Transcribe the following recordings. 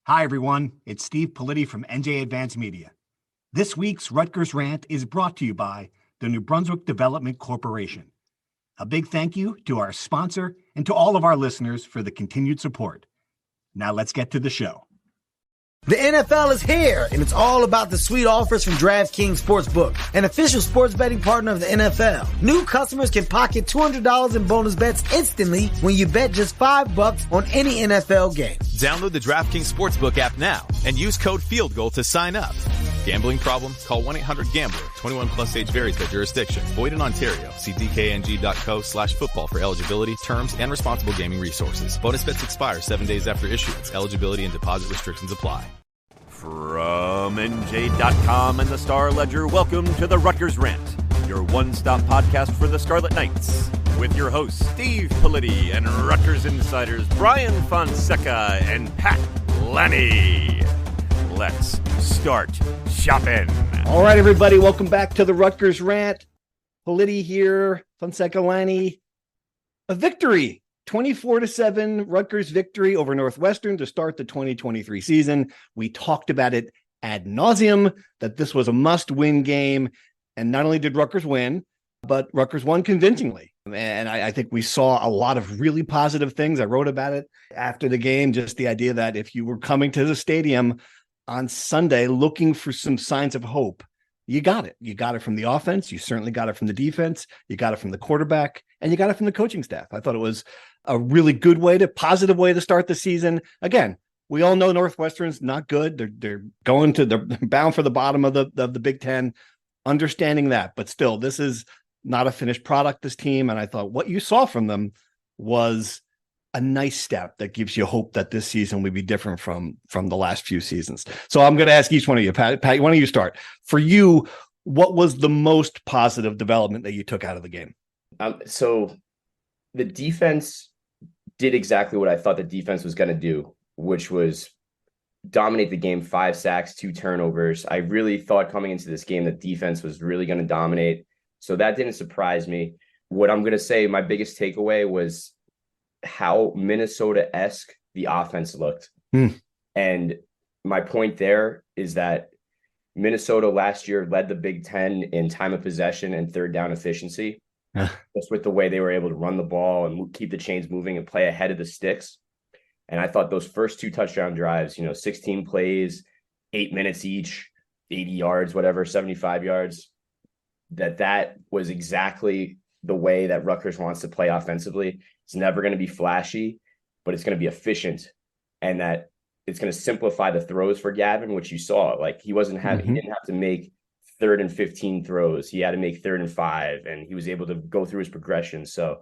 Hi, everyone. It's Steve Politi from NJ Advanced Media. This week's Rutgers Rant is brought to you by the New Brunswick Development Corporation. A big thank you to our sponsor and to all of our listeners for the continued support. Now let's get to the show. The NFL is here, and it's all about the sweet offers from DraftKings Sportsbook, an official sports betting partner of the NFL. New customers can pocket $200 in bonus bets instantly when you bet just $5 on any NFL game. Download the DraftKings Sportsbook app now and use code FieldGoal to sign up. Gambling problem? Call 1-800-GAMBLER. 21 plus age varies by jurisdiction. Void in Ontario. See DKNG.co/football for eligibility, terms, and responsible gaming resources. Bonus bets expire 7 days after issuance. Eligibility and deposit restrictions apply. From NJ.com and the Star Ledger, welcome to the Rutgers Rant, your one-stop podcast for the Scarlet Knights. With your hosts, Steve Politi and Rutgers insiders Brian Fonseca and Pat Lenny. Let's start shopping. All right, everybody, welcome back to the Rutgers Rant. Politi here, Fonseca, Lenny. A victory, 24-7 Rutgers victory over Northwestern to start the 2023 season. We talked about it ad nauseum, that this was a must-win game. And not only did Rutgers win, but Rutgers won convincingly. And I think we saw a lot of really positive things. I wrote about it after the game, just the idea that if you were coming to the stadium on Sunday looking for some signs of hope, you got it. You got it from the offense. You certainly got it from the defense. You got it from the quarterback, and you got it from the coaching staff. I thought it was a really good positive way to start the season. Again, we all know Northwestern's not good. They're bound for the bottom of the Big Ten, understanding that. But still, this is not a finished product, this team. And I thought what you saw from them was a nice step that gives you hope that this season will be different from the last few seasons. So I'm going to ask each one of you, Pat, why don't you start? For you, what was the most positive development that you took out of the game? So the defense did exactly what I thought the defense was going to do, which was dominate the game. 5 sacks, 2 turnovers. I really thought coming into this game that defense was really going to dominate. So that didn't surprise me. What I'm going to say, my biggest takeaway was how Minnesota-esque the offense looked. And my point there is that Minnesota last year led the Big Ten in time of possession and third down efficiency, just with the way they were able to run the ball and keep the chains moving and play ahead of the sticks. And I thought those first 2 touchdown drives, 16 plays, 8 minutes each, 80 yards, whatever, 75 yards, that was exactly the way that Rutgers wants to play offensively. It's never going to be flashy, but it's going to be efficient, and that it's going to simplify the throws for Gavin, which you saw. Like he didn't have to make 3rd and 15 throws. He had to make 3rd and 5, and he was able to go through his progression. So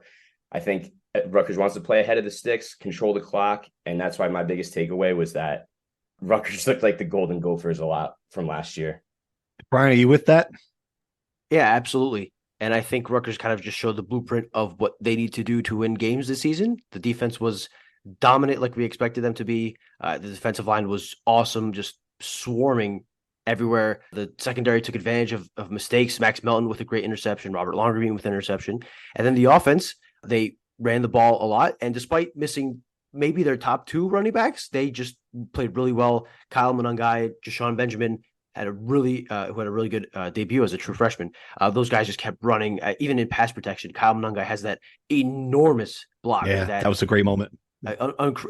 I think Rutgers wants to play ahead of the sticks, control the clock, and that's why my biggest takeaway was that Rutgers looked like the Golden Gophers a lot from last year. Brian, are you with that? Yeah, absolutely. And I think Rutgers kind of just showed the blueprint of what they need to do to win games this season. The defense was dominant like we expected them to be. The defensive line was awesome, just swarming everywhere. The secondary took advantage of mistakes. Max Melton with a great interception, Robert Longerbeam with an interception. And then the offense, they ran the ball a lot. And despite missing maybe their top 2 running backs, they just played really well. Kyle Monangai, Jashawn Benjamin, had a really good debut as a true freshman. Those guys just kept running, even in pass protection. Kyle Monangai has that enormous block. Yeah, that was a great moment.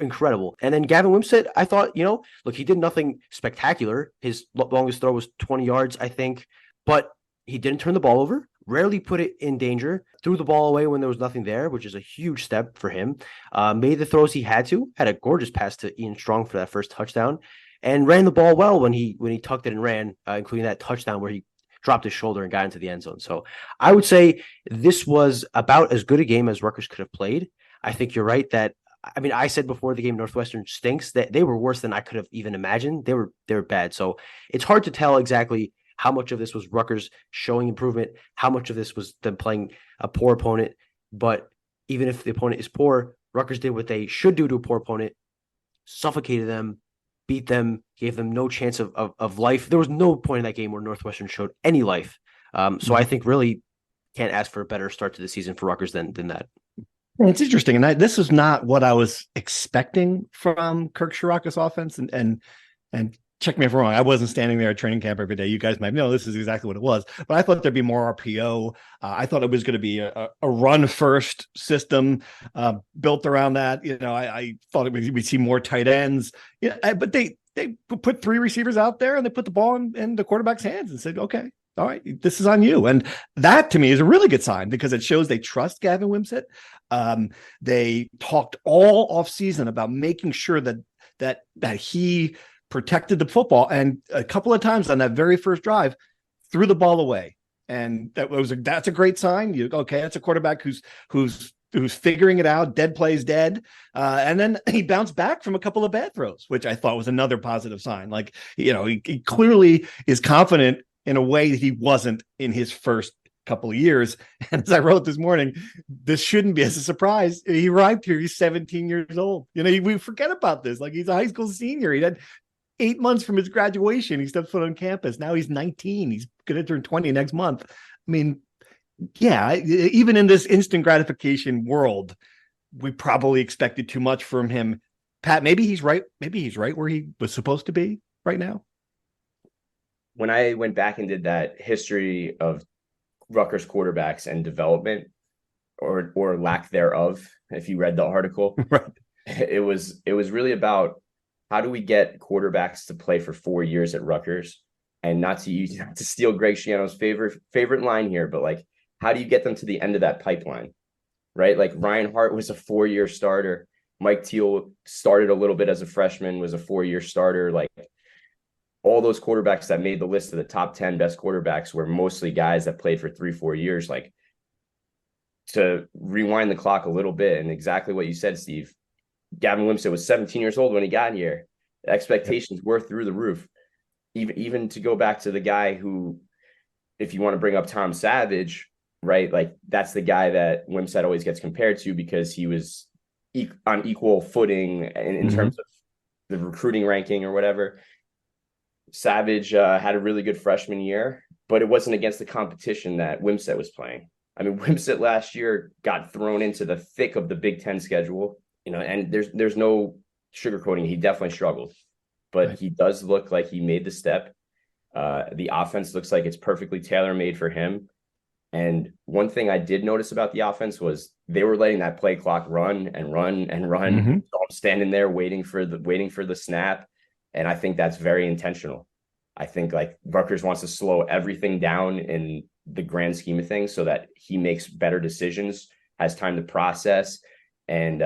Incredible. And then Gavin Wimsatt, I thought, look, he did nothing spectacular. His longest throw was 20 yards, I think, but he didn't turn the ball over, rarely put it in danger, threw the ball away when there was nothing there, which is a huge step for him. Made the throws he had a gorgeous pass to Ian Strong for that first touchdown, and ran the ball well when he tucked it and ran, including that touchdown where he dropped his shoulder and got into the end zone. So I would say this was about as good a game as Rutgers could have played. I think you're right that, I said before the game Northwestern stinks, that they were worse than I could have even imagined. They were bad. So it's hard to tell exactly how much of this was Rutgers showing improvement, how much of this was them playing a poor opponent. But even if the opponent is poor, Rutgers did what they should do to a poor opponent, suffocated them, beat them, gave them no chance of life. There was no point in that game where Northwestern showed any life. So I think really can't ask for a better start to the season for Rutgers than that. It's interesting, and this is not what I was expecting from Kirk Ciarrocca's offense. And check me if I'm wrong. I wasn't standing there at training camp every day. You guys might know this is exactly what it was, but I thought there'd be more RPO. I thought it was going to be a run first system built around that. I thought we'd see more tight ends. But they put 3 receivers out there and they put the ball in the quarterback's hands and said, okay, all right, this is on you. And that to me is a really good sign because it shows they trust Gavin Wimsatt. They talked all off season about making sure that he protected the football, and a couple of times on that very first drive threw the ball away. And that's a great sign. That's a quarterback who's figuring it out. Dead plays dead. And then he bounced back from a couple of bad throws, which I thought was another positive sign. Like, he clearly is confident in a way that he wasn't in his first couple of years. And as I wrote this morning, this shouldn't be as a surprise. He arrived here, he's 17 years old. We forget about this. Like, he's a high school senior. He had 8 months from his graduation. He stepped foot on campus. Now he's 19. He's going to turn 20 next month. I mean, yeah, even in this instant gratification world, we probably expected too much from him. Pat, maybe he's right. Maybe he's right where he was supposed to be right now. When I went back and did that history of Rutgers quarterbacks and development or lack thereof, if you read the article, right. it was really about how do we get quarterbacks to play for 4 years at Rutgers, and not to steal Greg Schiano's favorite line here, but like, how do you get them to the end of that pipeline, right? Like Ryan Hart was a 4-year starter. Mike Teal started a little bit as a freshman, was a 4-year starter. Like, all those quarterbacks that made the list of the top 10 best quarterbacks were mostly guys that played for 3-4 years. Like, to rewind the clock a little bit, and exactly what you said, Steve, Gavin Wimsatt was 17 years old when he got here. The expectations were through the roof. Even to go back to the guy who, if you want to bring up Tom Savage, right? Like, that's the guy that Wimsatt always gets compared to because he was on equal footing in terms of the recruiting ranking or whatever. Savage had a really good freshman year, but it wasn't against the competition that Wimsatt was playing. I mean, Wimsatt last year got thrown into the thick of the Big Ten schedule. And there's no sugarcoating. He definitely struggled, but right. He does look like he made the step. The offense looks like it's perfectly tailor-made for him. And one thing I did notice about the offense was they were letting that play clock run and run and run. Mm-hmm. So I'm standing there waiting for the snap. And I think that's very intentional. I think like Rutgers wants to slow everything down in the grand scheme of things so that he makes better decisions, has time to process. And,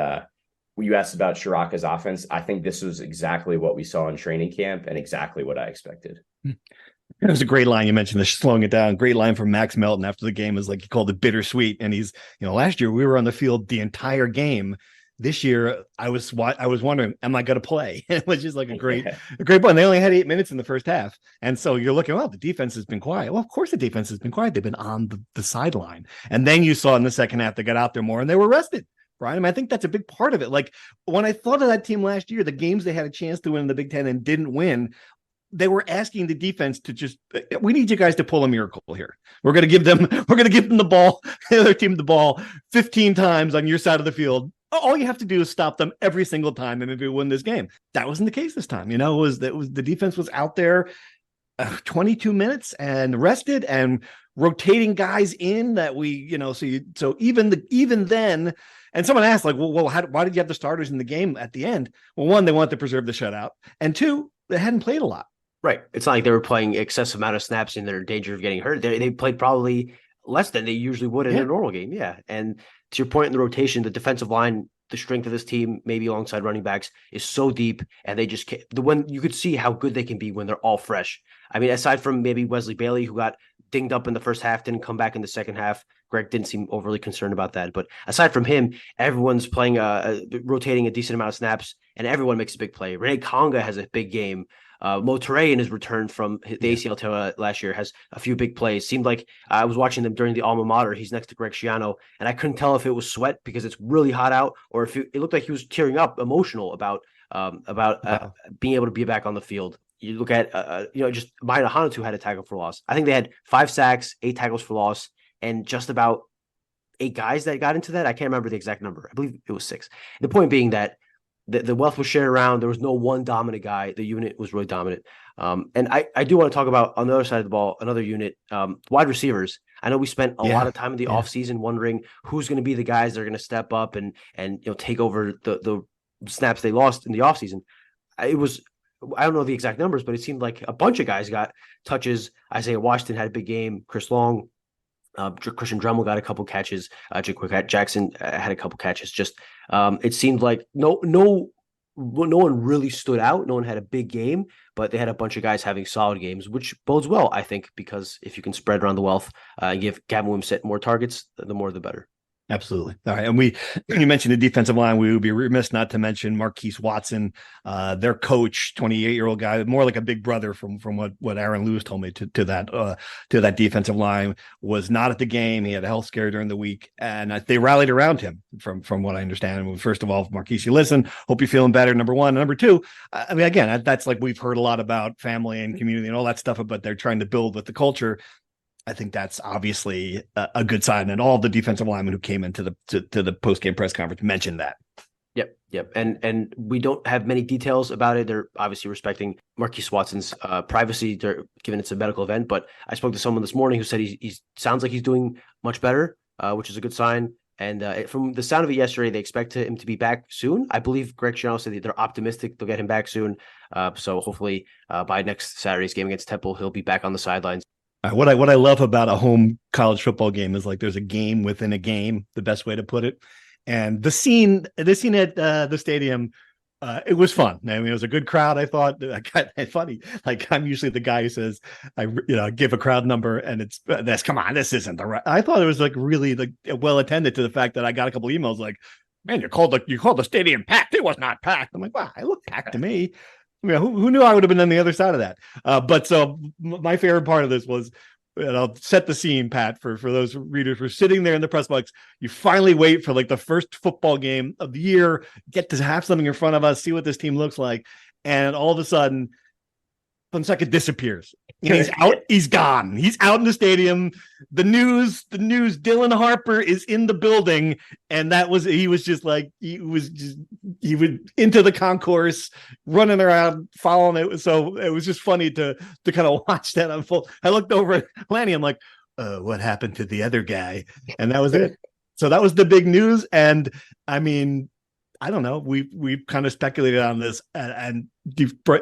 you asked about Ciarrocca's offense. I think this was exactly what we saw in training camp and exactly what I expected. It was a great line. You mentioned this, slowing it down. Great line from Max Melton after the game is like, he called it bittersweet. And he's, last year we were on the field the entire game. This year I was wondering, am I going to play? Which is like a great point. They only had 8 minutes in the first half. And so you're looking, well, the defense has been quiet. Well, of course the defense has been quiet. They've been on the sideline. And then you saw in the second half, they got out there more and they were rested. Brian, I mean, I think that's a big part of it. Like, when I thought of that team last year, the games they had a chance to win in the Big Ten and didn't win, they were asking the defense to just, we need you guys to pull a miracle here. We're going to give them the ball, the other team the ball 15 times on your side of the field. All you have to do is stop them every single time and maybe win this game. That wasn't the case this time. The defense was out there 22 minutes and rested and rotating guys in that so even then. And someone asked, like, well, why did you have the starters in the game at the end? Well, one, they wanted to preserve the shutout, and two, they hadn't played a lot. Right. It's not like they were playing excessive amount of snaps and they're in danger of getting hurt. They played probably less than they usually would in a normal game. Yeah. And to your point in the rotation, the defensive line, the strength of this team, maybe alongside running backs, is so deep, and they just can't. You could see how good they can be when they're all fresh. I mean, aside from maybe Wesley Bailey, who got dinged up in the first half, didn't come back in the second half. Greg didn't seem overly concerned about that. But aside from him, everyone's playing, rotating a decent amount of snaps, and everyone makes a big play. Renee Conga has a big game. Mo Toure in his return from the ACL tear last year has a few big plays. Seemed like I was watching them during the alma mater. He's next to Greg Schiano, and I couldn't tell if it was sweat because it's really hot out, or if it looked like he was tearing up, emotional about being able to be back on the field. You look at just Maida Hanatu had a tackle for loss. I think they had 5 sacks, 8 tackles for loss, and just about 8 guys that got into that. I can't remember the exact number. I believe it was 6. The point being that the wealth was shared around. There was no one dominant guy. The unit was really dominant. And I do want to talk about, on the other side of the ball, another unit, wide receivers. I know we spent a lot of time in the offseason wondering who's going to be the guys that are going to step up and take over the snaps they lost in the offseason. I don't know the exact numbers, but it seemed like a bunch of guys got touches. Isaiah Washington had a big game. Chris Long, Christian Dremel got a couple catches. Jaquick Jackson had a couple catches. Just it seemed like no one really stood out. No one had a big game, but they had a bunch of guys having solid games, which bodes well, I think, because if you can spread around the wealth and give Gavin Wimsatt more targets, the more the better. Absolutely. All right. And you mentioned the defensive line. We would be remiss not to mention Marquise Watson, their coach, 28-year-old guy, more like a big brother from what Aaron Lewis told me to that defensive line, was not at the game. He had a health scare during the week, and they rallied around him from what I understand. And first of all, Marquise, you listen, hope you're feeling better. Number one. Number two, I mean, again, that's like, we've heard a lot about family and community and all that stuff, but they're trying to build with the culture. I think that's obviously a good sign, and all the defensive linemen who came into the post-game press conference mentioned that. Yep. And we don't have many details about it. They're obviously respecting Marquise Watson's privacy, given it's a medical event. But I spoke to someone this morning who said he sounds like he's doing much better, which is a good sign. And from the sound of it yesterday, they expect him to be back soon. I believe Kirk Ciarrocca said that they're optimistic they'll get him back soon. So hopefully by next Saturday's game against Temple, he'll be back on the sidelines. What I love about a home college football game is like there's a game within a game, the best way to put it. And the scene at the stadium, it was fun. I mean, it was a good crowd. I thought. Funny. Like, I'm usually the guy who says, I give a crowd number and that's, come on, this isn't the right. I thought it was like really like well attended, to the fact that I got a couple emails like, man, you called the stadium packed. It was not packed. I'm like, wow, it looked packed to me. I mean, who knew I would have been on the other side of that? But so my favorite part of this was, and I'll set the scene, Pat, for those readers. We're sitting there in the press box. You finally wait for like the first football game of the year, get to have something in front of us, see what this team looks like. And all of a sudden, Fonseca disappears. He's out. He's gone. He's out in the stadium. The news. Dylan Harper is in the building, and he was into the concourse, running around, following it. So it was just funny to kind of watch that unfold. I looked over at Lanny. I'm like, what happened to the other guy? And that was it. So that was the big news. And I mean, I don't know. We've kind of speculated on this, and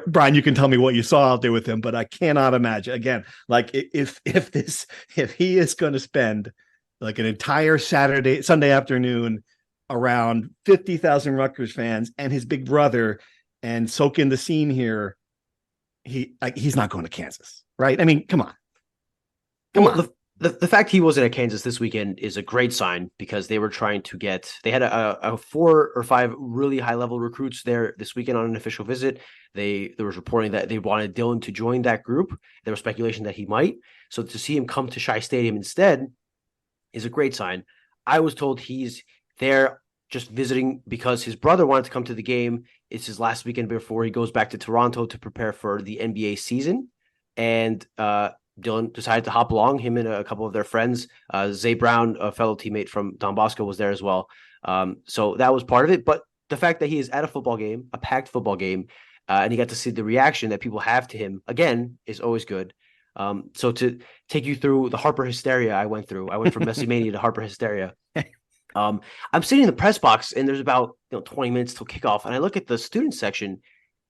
Brian, you can tell me what you saw out there with him, but I cannot imagine, again, like if he is going to spend like an entire Sunday afternoon around 50,000 Rutgers fans and his big brother and soak in the scene here, he's not going to Kansas, right? I mean, come on. The fact he wasn't at Kansas this weekend is a great sign, because they were trying to they had a 4 or 5 really high level recruits there this weekend on an official visit. There was reporting that they wanted Dylan to join that group. There was speculation that he might. So to see him come to Shai Stadium instead is a great sign. I was told he's there just visiting because his brother wanted to come to the game. It's his last weekend before he goes back to Toronto to prepare for the NBA season. And Dylan decided to hop along. Him and a couple of their friends, Zay Brown, a fellow teammate from Don Bosco, was there as well. So that was part of it. But the fact that he is at a football game, a packed football game, and he got to see the reaction that people have to him, again, is always good. So to take you through the Harper Hysteria I went from Messi Mania to Harper Hysteria. I'm sitting in the press box, and there's about 20 minutes till kickoff, and I look at the student section,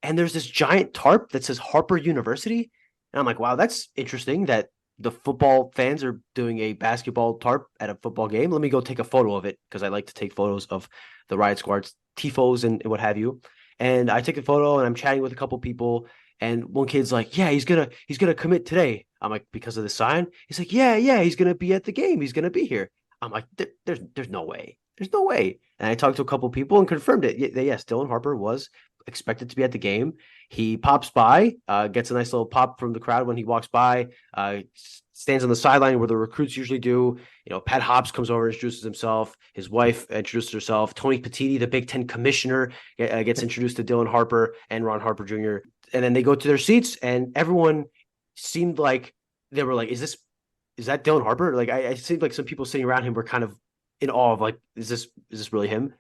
and there's this giant tarp that says Harper University. And I'm like, wow, that's interesting that the football fans are doing a basketball tarp at a football game. Let me go take a photo of it, because I like to take photos of the Riot Squad's tifos and what have you. And I take a photo, and I'm chatting with a couple people, and one kid's like, yeah, he's gonna commit today. I'm like, because of the sign? He's like, yeah, he's gonna be at the game. He's gonna be here. I'm like, there's no way. There's no way. And I talked to a couple people and confirmed it. Yes, Dylan Harper was expected to be at the game. He pops by, gets a nice little pop from the crowd when he walks by, stands on the sideline where the recruits usually do. Pat Hobbs comes over, introduces himself. His wife introduces herself. Tony Petitti, the Big Ten commissioner, gets introduced to Dylan Harper and Ron Harper Jr. And then they go to their seats, and everyone seemed like they were like, is that Dylan Harper? Like, I seemed like some people sitting around him were kind of in awe of like, is this really him?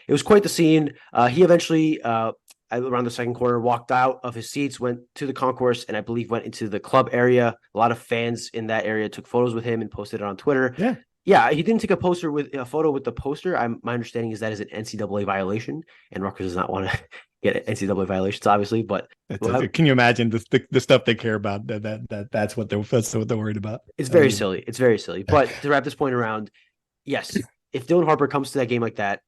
It was quite the scene. He eventually, around the second quarter, walked out of his seats, went to the concourse, and I believe went into the club area. A lot of fans in that area took photos with him and posted it on Twitter. Yeah, he didn't take a photo with the poster. My understanding is that is an NCAA violation, and Rutgers does not want to get NCAA violations, obviously. But can you imagine the stuff they care about? That's what they're worried about. It's very silly. It's very silly. But to wrap this point around, yes, if Dylan Harper comes to that game like that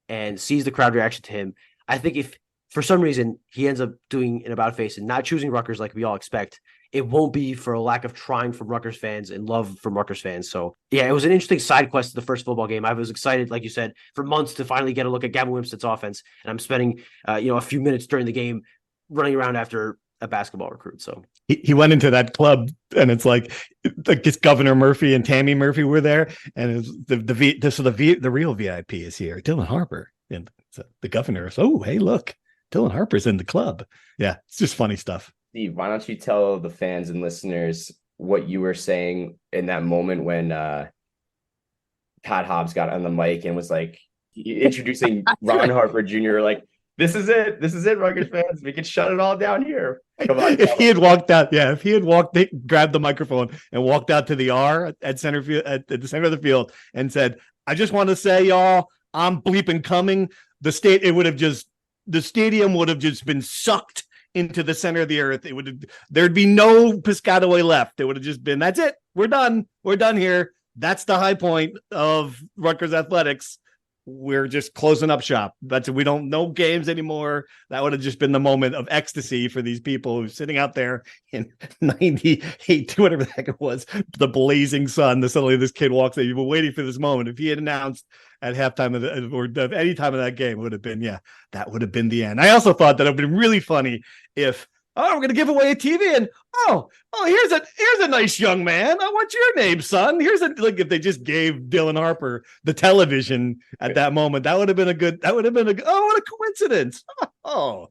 and sees the crowd reaction to him, I think if for some reason he ends up doing an about face and not choosing Rutgers like we all expect, it won't be for a lack of trying from Rutgers fans and love from Rutgers fans. So yeah, it was an interesting side quest to the first football game. I was excited, like you said, for months to finally get a look at Gavin Wimsatt's offense. And I'm spending, a few minutes during the game running around after a basketball recruit. So he went into that club and it's like it's Governor Murphy and Tammy Murphy were there. And it was the real VIP is here, Dylan Harper. And so the governor is, oh, hey, look, Dylan Harper's in the club. Yeah, it's just funny stuff. Steve, why don't you tell the fans and listeners what you were saying in that moment when Pat Hobbs got on the mic and was like introducing Ron Harper Jr. Like, this is it, Rutgers fans. We can shut it all down here. Come on. If he had grabbed the microphone and walked out to the R at center field, at the center of the field, and said, "I just want to say, y'all, I'm bleeping coming." The stadium would have just been sucked into the center of the earth. There'd be no Piscataway left. It would have just been, that's it. We're done here. That's the high point of Rutgers athletics. We're just closing up shop. We don't know games anymore. That would have just been the moment of ecstasy for these people who are sitting out there in 98, whatever the heck it was, the blazing sun. Suddenly this kid walks in. You've been waiting for this moment. If he had announced at halftime or any time of that game, it would have been, that would have been the end. I also thought that it would have been really funny if, we're going to give away a TV and, here's a nice young man. What's your name, son? If they just gave Dylan Harper the television at that moment, that would have been what a coincidence. Not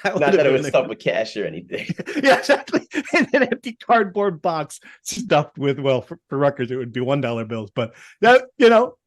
that it was stuffed with cash or anything. Yeah, exactly. And an empty cardboard box stuffed with, for Rutgers, it would be $1 bills. But that,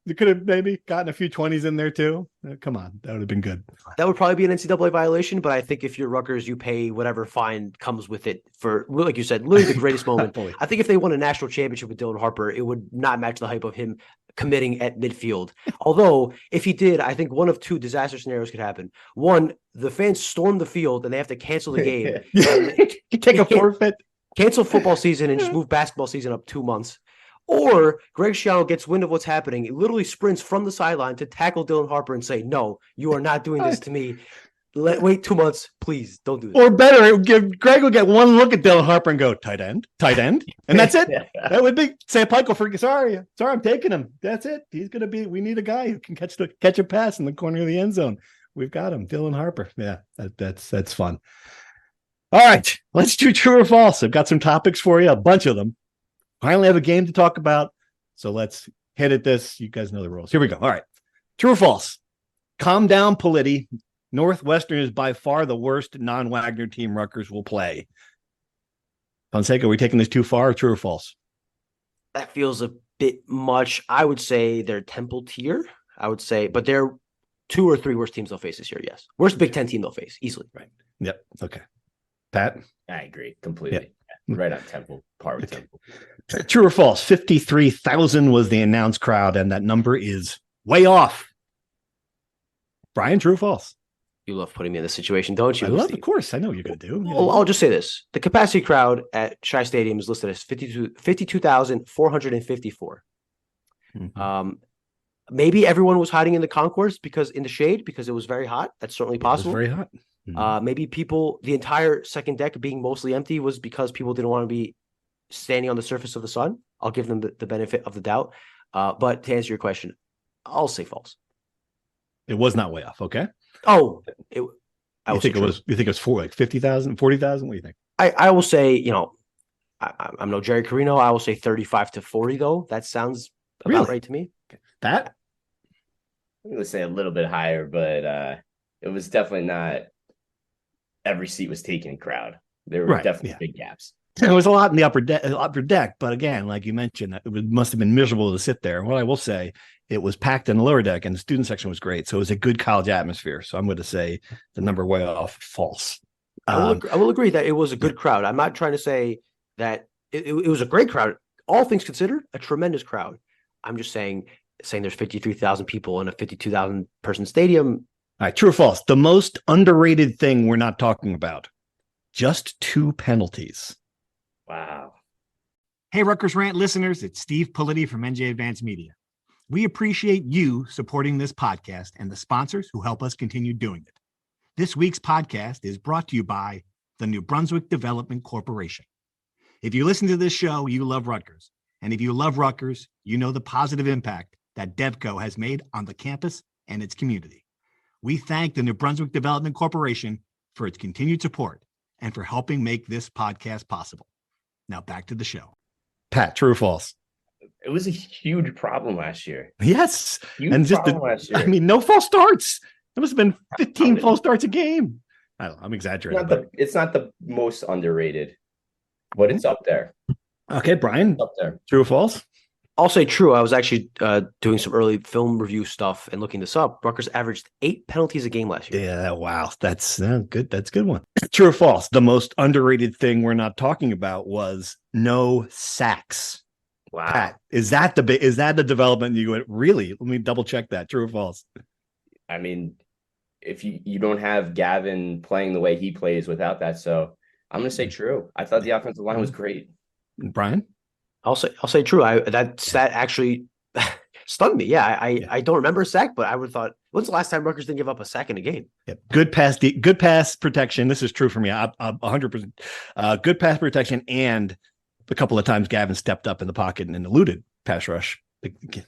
you could have maybe gotten a few 20s in there too. Come on, that would have been good. That would probably be an NCAA violation, but I think if you're Rutgers, you pay whatever fine comes with it for, like you said, literally the greatest moment. I think if they won a national championship with Dylan Harper, it would not match the hype of him committing at midfield. Although, if he did, I think one of two disaster scenarios could happen. One, the fans storm the field and they have to cancel the game. You take a forfeit. Cancel football season and just move basketball season up 2 months. Or Greg Schiano gets wind of what's happening. He literally sprints from the sideline to tackle Dylan Harper and say, "No, you are not doing this to me. Wait 2 months, please. Don't do this." Or better, Greg will get one look at Dylan Harper and go, tight end, and that's it. That would be Sam Pike will forget. Sorry, I'm taking him. That's it. He's gonna be. We need a guy who can catch a pass in the corner of the end zone. We've got him, Dylan Harper. Yeah, that's fun. All right, let's do true or false. I've got some topics for you, a bunch of them. Finally have a game to talk about, so let's hit at this. You guys know the rules. Here we go. All right. True or false? Calm down, Politi. Northwestern is by far the worst non-Wagner team Rutgers will play. Fonseca, are we taking this too far? True or false? That feels a bit much. I would say they're Temple tier. I would say, but they're 2 or 3 worst teams they'll face this year, yes. Worst Big Ten team they'll face, easily. Right. Yep. Okay. Pat? I agree completely. Yeah. Right on Temple. Par with Temple. True or false? 53,000 was the announced crowd, and that number is way off. Brian, true or false? You love putting me in this situation, don't you? I love, of course. I know what you're going to do. Well, I'll just say this. The capacity crowd at Shai Stadium is listed as 52,454. Mm-hmm. Maybe everyone was hiding in the concourse in the shade because it was very hot. That's certainly possible. It was very hot. Mm-hmm. Maybe the entire second deck being mostly empty was because people didn't want to be standing on the surface of the sun. I'll give them the benefit of the doubt. But to answer your question, I'll say false. It was not way off. Okay. Oh, you think it was for like 50,000, 40,000? What do you think? I will say, I'm no Jerry Carino. I will say 35 to 40 though. That sounds about right to me. Okay. That? I'm going to say a little bit higher, but it was definitely not every seat was taken in crowd. There were definitely big gaps. There was a lot in the upper deck, but again, like you mentioned, it must have been miserable to sit there. What I will say, it was packed in the lower deck, and the student section was great. So it was a good college atmosphere. So I'm going to say the number way off false. I will agree that it was a good crowd. I'm not trying to say that it was a great crowd. All things considered, a tremendous crowd. I'm just saying there's 53,000 people in a 52,000 person stadium. All right, true or false? The most underrated thing we're not talking about. Just 2 penalties. Wow. Hey, Rutgers Rant listeners, it's Steve Politi from NJ Advanced Media. We appreciate you supporting this podcast and the sponsors who help us continue doing it. This week's podcast is brought to you by the New Brunswick Development Corporation. If you listen to this show, you love Rutgers. And if you love Rutgers, you know the positive impact that DevCo has made on the campus and its community. We thank the New Brunswick Development Corporation for its continued support and for helping make this podcast possible. Now back to the show. Pat, true or false? It was a huge problem last year. Yes. Huge and just problem last year. I mean, no false starts. There must have been 15 false starts a game. I don't know. I'm exaggerating. It's not the most underrated, but it's up there. Okay, Brian. It's up there. True or false? I'll say true. I was actually doing some early film review stuff and looking this up. Rutgers averaged 8 penalties a game last year. Yeah, wow. That's good. That's a good one. True or false? The most underrated thing we're not talking about was no sacks. Wow. Pat, is that the development you went, really? Let me double check that. True or false? I mean, if you don't have Gavin playing the way he plays without that, so I'm going to say true. I thought the offensive line was great. Brian? I'll say true. That actually stunned me. Yeah, I don't remember a sack, but I would have thought, when's the last time Rutgers didn't give up a sack in a game? Yep. Good pass protection. This is true for me. 100%. Good pass protection, and a couple of times Gavin stepped up in the pocket and eluded pass rush.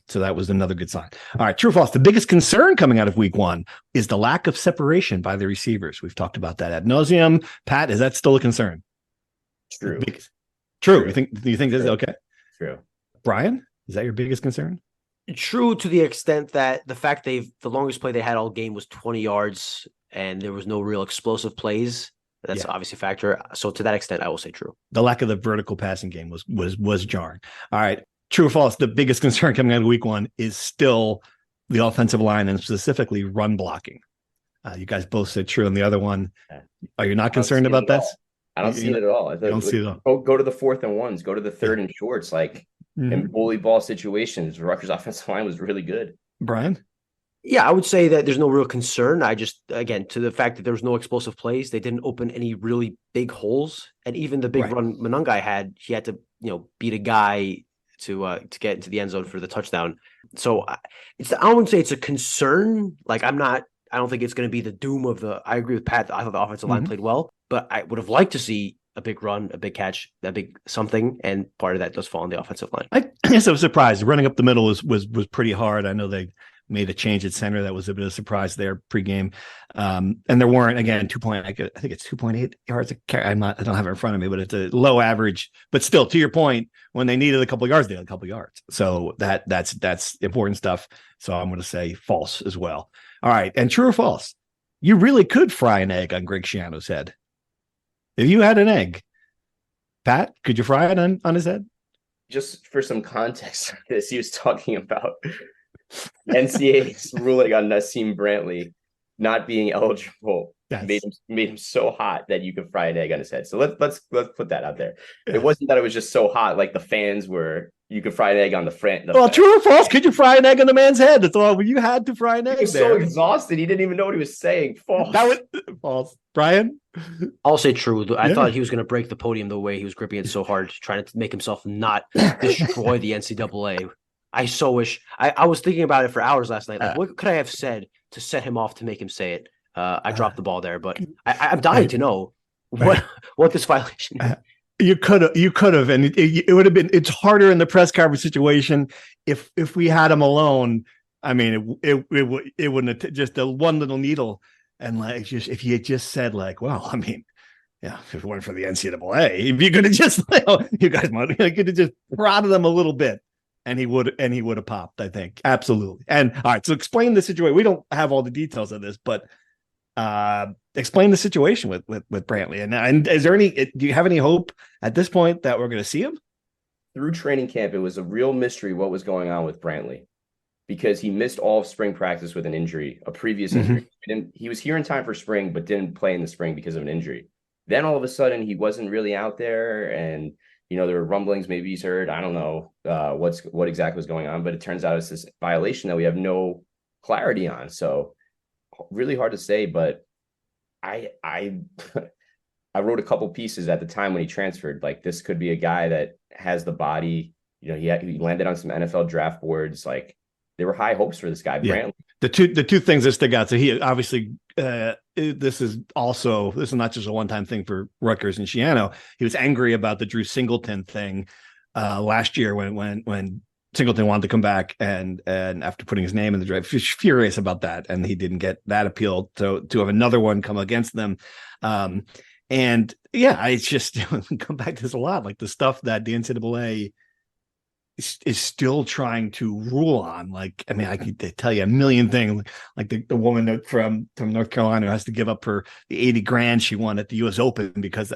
So that was another good sign. All right, true or false? The biggest concern coming out of week 1 is the lack of separation by the receivers. We've talked about that ad nauseum. Pat, is that still a concern? True. True. You think this is okay? True. Brian, is that your biggest concern? True, to the extent that the fact the longest play they had all game was 20 yards and there was no real explosive plays. That's obviously a factor. So to that extent, I will say true. The lack of the vertical passing game was jarring. All right. True or false? The biggest concern coming out of week 1 is still the offensive line and specifically run blocking. You guys both said true. And the other one, are you not concerned about that? I don't see it at all. I don't see it at all. Go to the 4th and 1s. Go to the 3rd and shorts. Like in bully ball situations, Rutgers' offensive line was really good. Brian? Yeah, I would say that there's no real concern. I just, again, to the fact that there was no explosive plays, they didn't open any really big holes. And even the big run Monungai had, he had to, beat a guy to get into the end zone for the touchdown. So I wouldn't say it's a concern. Like I don't think it's going to be the doom of I agree with Pat. I thought the offensive line played well, but I would have liked to see a big run, a big catch, a big something. And part of that does fall on the offensive line. I guess I was surprised. Running up the middle was pretty hard. I know they made a change at center. That was a bit of a surprise there pregame. And there weren't, again, I think it's 2.8 yards a carry. I don't have it in front of me, but it's a low average. But still, to your point, when they needed a couple of yards, they had a couple of yards. So that's important stuff. So I'm going to say false as well. All right. And true or false? You really could fry an egg on Greg Schiano's head. If you had an egg, Pat, could you fry it on his head? Just for some context on this, he was talking about NCAA's ruling on Nassim Brantley not being eligible. Made him so hot that you could fry an egg on his head. So let's put that out there. It wasn't that it was just so hot like the fans were. You could fry an egg on the front. Well, true or false? Could you fry an egg on the man's head? That's all. You had to fry an egg. He was so exhausted, he didn't even know what he was saying. False. That was false. Brian? I'll say true. I thought he was going to break the podium the way he was gripping it so hard, trying to make himself not destroy the NCAA. I so wish. I was thinking about it for hours last night. Like, what could I have said to set him off to make him say it? I dropped the ball there, but I'm dying to know what this violation is. You could have, and it would have been. It's harder in the press conference situation if we had him alone. I mean, it wouldn't have just a one little needle, and like just if he had just said like, well, I mean, yeah, if it weren't for the NCAA, if you could have just, you guys might, you could have just prodded them a little bit, and he would have popped. I think absolutely. And all right, so explain the situation. We don't have all the details of this, but Explain the situation with Brantley. And is there do you have any hope at this point that we're going to see him? Through training camp, it was a real mystery what was going on with Brantley, because he missed all of spring practice with an injury, a previous injury. He was here in time for spring, but didn't play in the spring because of an injury. Then all of a sudden he wasn't really out there, and there were rumblings, maybe he's hurt. I don't know what exactly was going on, but it turns out it's this violation that we have no clarity on. So really hard to say, but I wrote a couple pieces at the time when he transferred. Like, this could be a guy that has the body. He landed on some NFL draft boards. Like, there were high hopes for this guy. Yeah. Brantley. The two things that stick out. So he obviously this is not just a one-time thing for Rutgers and Ciano. He was angry about the Drew Singleton thing last year when Singleton wanted to come back and after putting his name in the draft, furious about that, and he didn't get that appeal. So to have another one come against them, and yeah, it's just come back to this a lot, like the stuff that the NCAA is still trying to rule on. Like, I mean, I could tell you a million things, like the woman from North Carolina who has to give up the 80 grand she won at the US Open because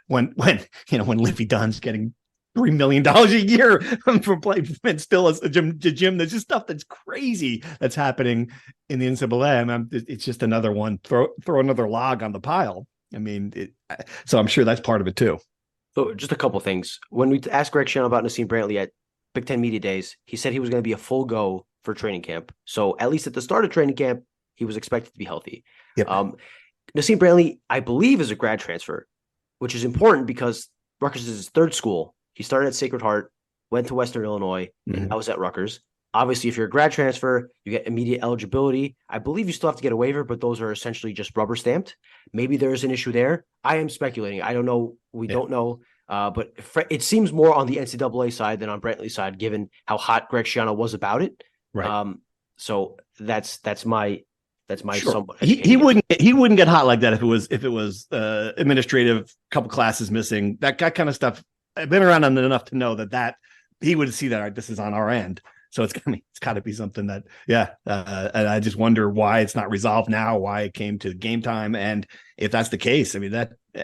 when Livy Dunn's getting $3 million a year for playing, and still as a gym, there's just stuff that's crazy that's happening in the NCAA. I mean, it's just another one, throw another log on the pile. I mean, so I'm sure that's part of it too. So just a couple things. When we asked Greg Schiano about Nassim Brantley at Big Ten Media Days, he said he was going to be a full go for training camp. So at least at the start of training camp, he was expected to be healthy. Yep. Nassim Brantley, I believe, is a grad transfer, which is important because Rutgers is his third school. He started at Sacred Heart, went to Western Illinois, and now is at Rutgers. Obviously, if you're a grad transfer, you get immediate eligibility. I believe you still have to get a waiver, but those are essentially just rubber stamped. Maybe there's an issue there. I am speculating. I don't know. We don't know. But it seems more on the NCAA side than on Brantley's side, given how hot Greg Schiano was about it. Right. So that's my sure. somewhat. He wouldn't get hot like that if it was administrative, couple classes missing, that kind of stuff. I've been around him enough to know that he would see that, all right, this is on our end. So it's got to be something that, and I just wonder why it's not resolved now, why it came to game time. And if that's the case, I mean,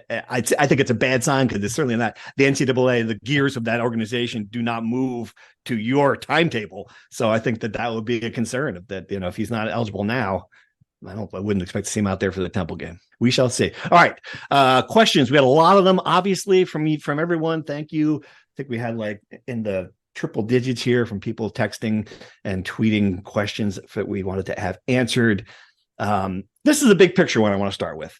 I think it's a bad sign, because it's certainly not the NCAA, the gears of that organization do not move to your timetable. So I think that would be a concern if he's not eligible now. I wouldn't expect to see him out there for the Temple game. We shall see. All right. Questions. We had a lot of them, obviously, from everyone. Thank you. I think we had like in the triple digits here from people texting and tweeting questions that we wanted to have answered. This is a big picture one I want to start with.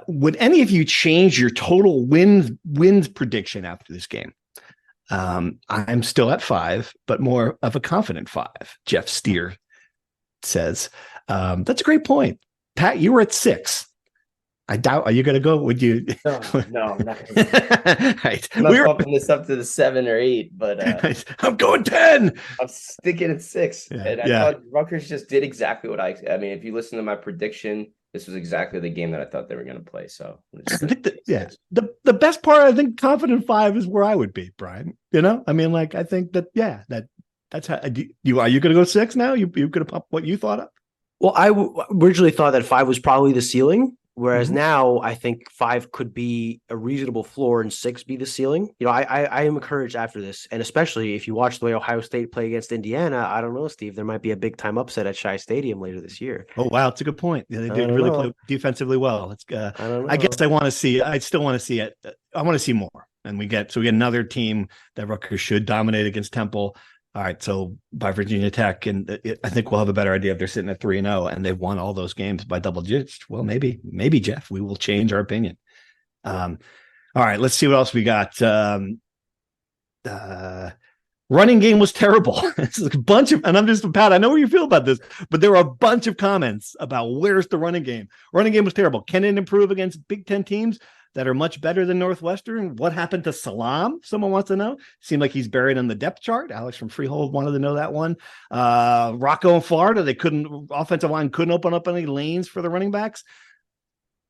Would any of you change your total wins prediction after this game? I'm still at 5, but more of a confident 5. Jeff Steer says, that's a great point. Pat, you were at 6. I doubt. Are you going to go? Would you? No, I'm not. Right. I'm not bumping this up to the 7 or 8, but I'm going 10. I'm sticking at 6. Yeah, and I thought Rutgers just did exactly what I mean, if you listen to my prediction, this was exactly the game that I thought they were going to play. So I think the best part, I think confident 5 is where I would be, Brian. I mean, like, I think that's how are you going to go 6 now? You going to pump what you thought up? Well, I originally thought that 5 was probably the ceiling. Whereas now I think 5 could be a reasonable floor and 6 be the ceiling. I am encouraged after this. And especially if you watch the way Ohio State play against Indiana, I don't know, Steve, there might be a big time upset at Shai Stadium later this year. Oh, wow. It's a good point. Yeah, they did really play defensively well. I guess I still want to see it. I want to see more. And we get another team that Rutgers should dominate against Temple. All right, so by Virginia Tech, and I think we'll have a better idea if they're sitting at 3-0 and they've won all those games by double digits. Well, maybe Jeff, we will change our opinion. All right, let's see what else we got. Running game was terrible. It's a bunch of, and I'm just, Pat, I know where you feel about this, but there were a bunch of comments about where's the running game. Running game was terrible. Can it improve against Big Ten teams that are much better than Northwestern? What happened to Salam? Someone wants to know. Seemed like he's buried on the depth chart. Alex from Freehold wanted to know that one. Rocco in Florida, offensive line couldn't open up any lanes for the running backs.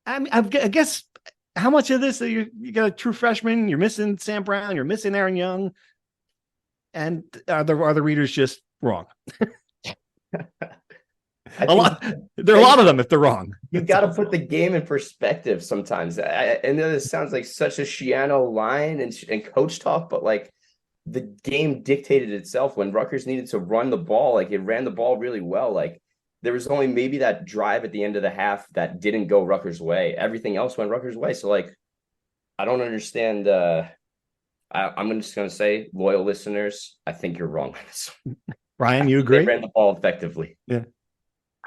I guess how much of this, you got a true freshman, you're missing Sam Brown, you're missing Aaron Young, and are the readers just wrong? I A lot. There are a lot of them if they're wrong. You got to put the game in perspective sometimes. And this sounds like such a Shiano line and coach talk, but like the game dictated itself when Rutgers needed to run the ball. Like it ran the ball really well. Like there was only maybe that drive at the end of the half that didn't go Rutgers' way. Everything else went Rutgers' way. So like, I don't understand. I'm just going to say, loyal listeners, I think you're wrong. Brian, you agree? They ran the ball effectively. Yeah.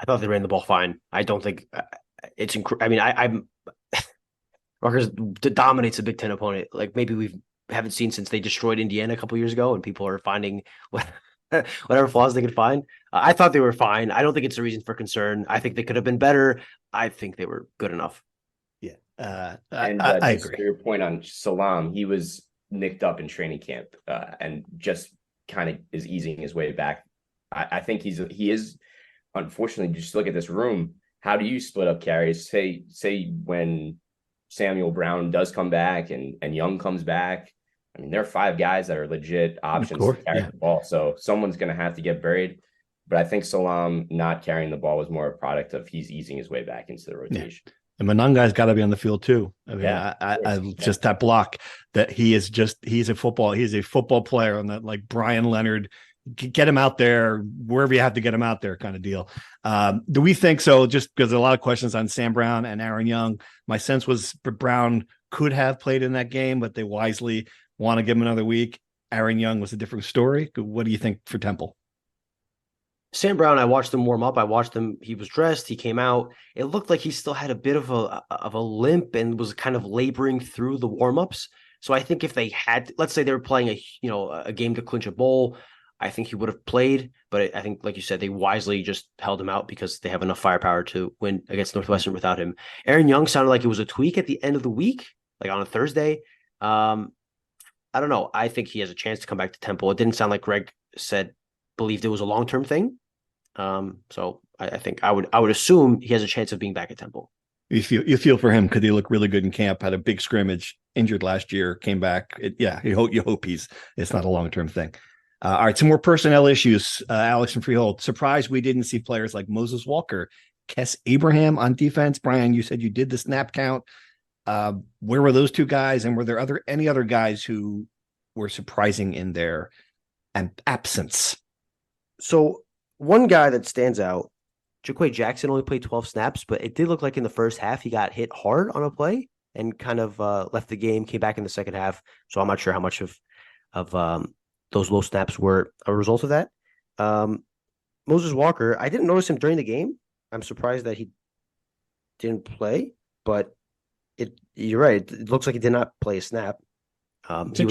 I thought they ran the ball fine. I don't think it's I mean, I'm Rutgers dominates a Big Ten opponent. Like maybe we haven't seen since they destroyed Indiana a couple years ago, and people are finding whatever flaws they could find. I thought they were fine. I don't think it's a reason for concern. I think they could have been better. I think they were good enough. Yeah, I agree. To your point on Salam, he was nicked up in training camp and just kind of is easing his way back. I think he is. Unfortunately, just look at this room. How do you split up carries? Say when Samuel Brown does come back and Young comes back. I mean, there are 5 guys that are legit options to carry the ball. So someone's going to have to get buried. But I think Salam not carrying the ball was more a product of he's easing his way back into the rotation. Yeah. And Manunga's got to be on the field too. I mean, I just that block that he's a football player on that, like Brian Leonard. Get him out there wherever you have to get him out there kind of deal. Do we think so? Just because a lot of questions on Sam Brown and Aaron Young. My sense was Brown could have played in that game, but they wisely want to give him another week. Aaron Young was a different story. What do you think for Temple? Sam Brown, I watched him warm up. I watched him. He was dressed. He came out. It looked like he still had a bit of a limp and was kind of laboring through the warm-ups. So I think if they had, let's say they were playing a game to clinch a bowl, I think he would have played, but I think, like you said, they wisely just held him out because they have enough firepower to win against Northwestern without him. Aaron Young sounded like it was a tweak at the end of the week, like on a Thursday. I don't know. I think he has a chance to come back to Temple. It didn't sound like Greg believed it was a long-term thing. So I think I would assume he has a chance of being back at Temple. You feel for him because he looked really good in camp, had a big scrimmage, injured last year, came back. You hope it's not a long-term thing. All right, some more personnel issues. Alex from Freehold. Surprised we didn't see players like Moses Walker, Kes Abraham on defense. Brian, you said you did the snap count. Where were those 2 guys, and were there any other guys who were surprising in their absence? So one guy that stands out, Jaquay Jackson only played 12 snaps, but it did look like in the first half he got hit hard on a play and kind of left the game, came back in the second half. So I'm not sure how much of those low snaps were a result of that. Moses Walker, I didn't notice him during the game. I'm surprised that he didn't play, but you're right. It looks like he did not play a snap. He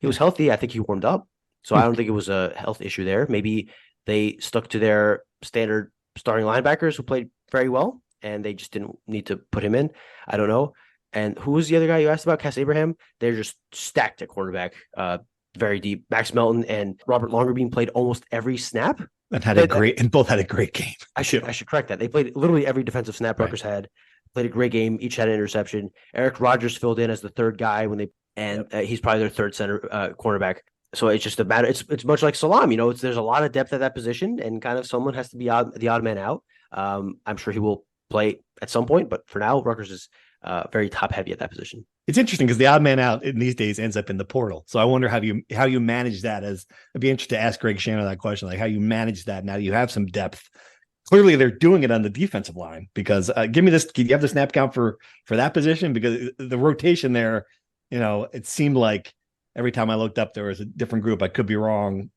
was healthy. I think he warmed up. So I don't think it was a health issue there. Maybe they stuck to their standard starting linebackers who played very well, and they just didn't need to put him in. I don't know. And who was the other guy you asked about? Kes Abraham? They're just stacked at quarterback. Very deep. Max Melton and Robert Longerbeam played almost every snap. And both had a great game. I should correct that. They played literally every defensive snap Rutgers had. Played a great game. Each had an interception. Eric Rogers filled in as the 3rd guy he's probably their 3rd center cornerback. So it's just a matter. It's much like Salam. There's a lot of depth at that position, and kind of someone has to be the odd man out. I'm sure he will play at some point, but for now, Rutgers is very top heavy at that position. It's interesting because the odd man out in these days ends up in the portal. So I wonder how you manage that. I'd be interested to ask Greg Shannon that question, like how you manage that now you have some depth. Clearly they're doing it on the defensive line because give me this. Do you have the snap count for that position? Because the rotation there, it seemed like every time I looked up, there was a different group. I could be wrong.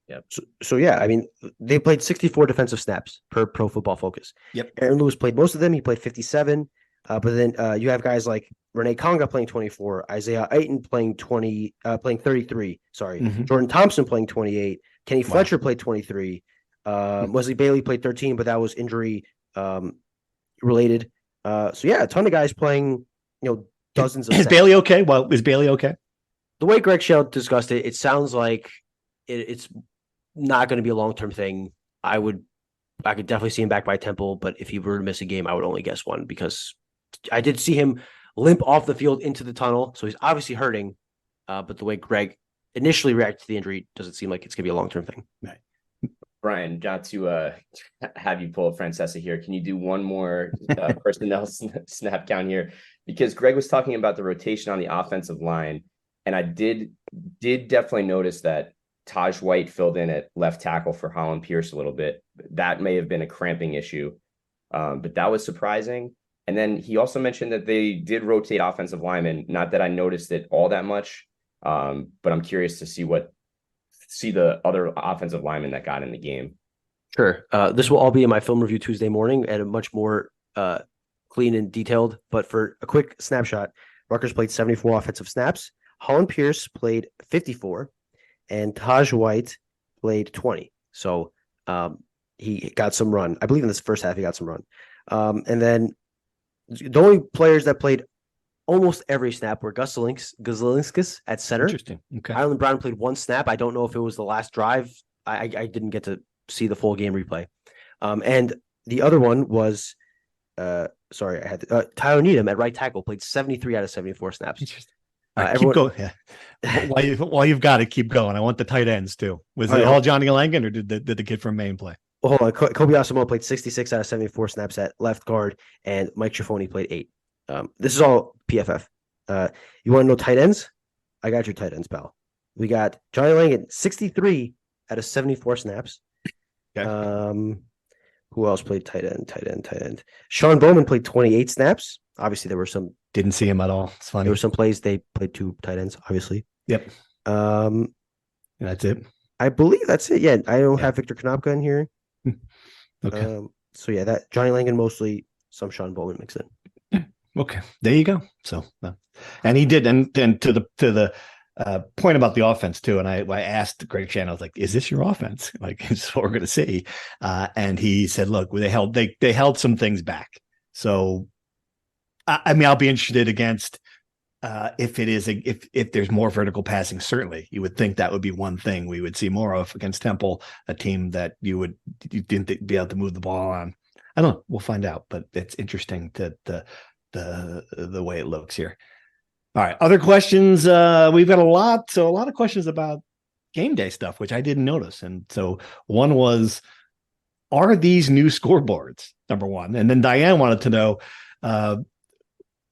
Yeah. So yeah, I mean, they played 64 defensive snaps per Pro Football Focus. Yep. Aaron Lewis played most of them. He played 57. But then you have guys like Renee Conga playing 24, Isaiah Ayton playing 33. Sorry, Jordan Thompson playing 28. Kenny Fletcher played 23. Wesley Bailey played 13, but that was injury related. So yeah, a ton of guys playing. Dozens of. Is Bailey okay? Well, is Bailey okay? The way Greg Shell discussed it, it sounds like it's not going to be a long-term thing. I could definitely see him back by Temple, but if he were to miss a game, I would only guess 1 because I did see him limp off the field into the tunnel. So he's obviously hurting. But the way Greg initially reacted to the injury doesn't seem like it's going to be a long-term thing. Right. Brian, not to have you pull a Francesa here. Can you do one more personnel snap count here? Because Greg was talking about the rotation on the offensive line, and I did definitely notice that Taj White filled in at left tackle for Holland Pierce a little bit. That may have been a cramping issue, but that was surprising. And then he also mentioned that they did rotate offensive linemen. Not that I noticed it all that much, but I'm curious to see the other offensive linemen that got in the game. Sure. This will all be in my film review Tuesday morning and a much more clean and detailed. But for a quick snapshot, Rutgers played 74 offensive snaps. Holland Pierce played 54, and Taj White played 20. So he got some run. I believe in this first half he got some run. And then the only players that played almost every snap were Gus Zielinskis at center. Interesting. Okay. Ireland Brown played one snap. I don't know if it was the last drive. I didn't get to see the full game replay. And the other one was, Tyler Needham at right tackle played 73 out of 74 snaps. Interesting. All right, keep going. Yeah. While you've got it, keep going. I want the tight ends too. Was it all Johnny Langan, or did the kid from Maine play? Well, hold on. Kobe Asamoah played 66 out of 74 snaps at left guard, and Mike Ciaffoni played 8. This is all PFF. You want to know tight ends? I got your tight ends, pal. We got Johnny Langan, 63 out of 74 snaps. Okay. Who else played tight end? Sean Bowman played 28 snaps. Obviously, there were some. Didn't see him at all. It's funny. There were some plays they played 2 tight ends, obviously. Yep. That's it. I believe that's it. Yeah, I don't have Victor Konopka in here. Okay. So yeah, that Johnny Langan mostly, some Sean Bowman mixed in. Okay, there you go. So, and he did, and then to the point about the offense too. And I asked Greg Shannon, I was like, "Is this your offense? Like, this is what we're going to see?" And he said, "Look, they held some things back. So, I mean, I'll be interested against if there's more vertical passing. Certainly, you would think that would be one thing we would see more of against Temple, a team that you didn't be able to move the ball on. I don't know. We'll find out, but it's interesting to the way it looks here. All right. Other questions. We've got a lot of questions about game day stuff, which I didn't notice. And so one was, are these new scoreboards? Number one. And then Diane wanted to know,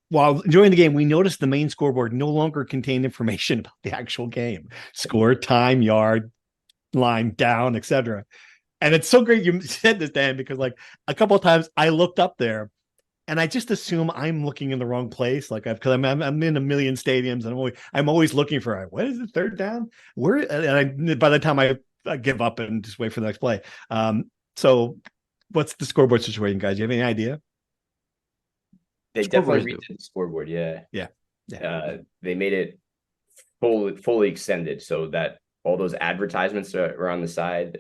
while enjoying the game, we noticed the main scoreboard no longer contained information about the actual game, score, time, yard, line, down, etc. And it's so great you said this, Dan, because like a couple of times I looked up there and I just assume I'm looking in the wrong place. Like because I'm in a million stadiums and I'm always looking for, what is it, third down? Where? And by the time I give up and just wait for the next play. So what's the scoreboard situation, guys? Do you have any idea? They definitely redid the scoreboard. Yeah. They made it fully extended so that all those advertisements are on the side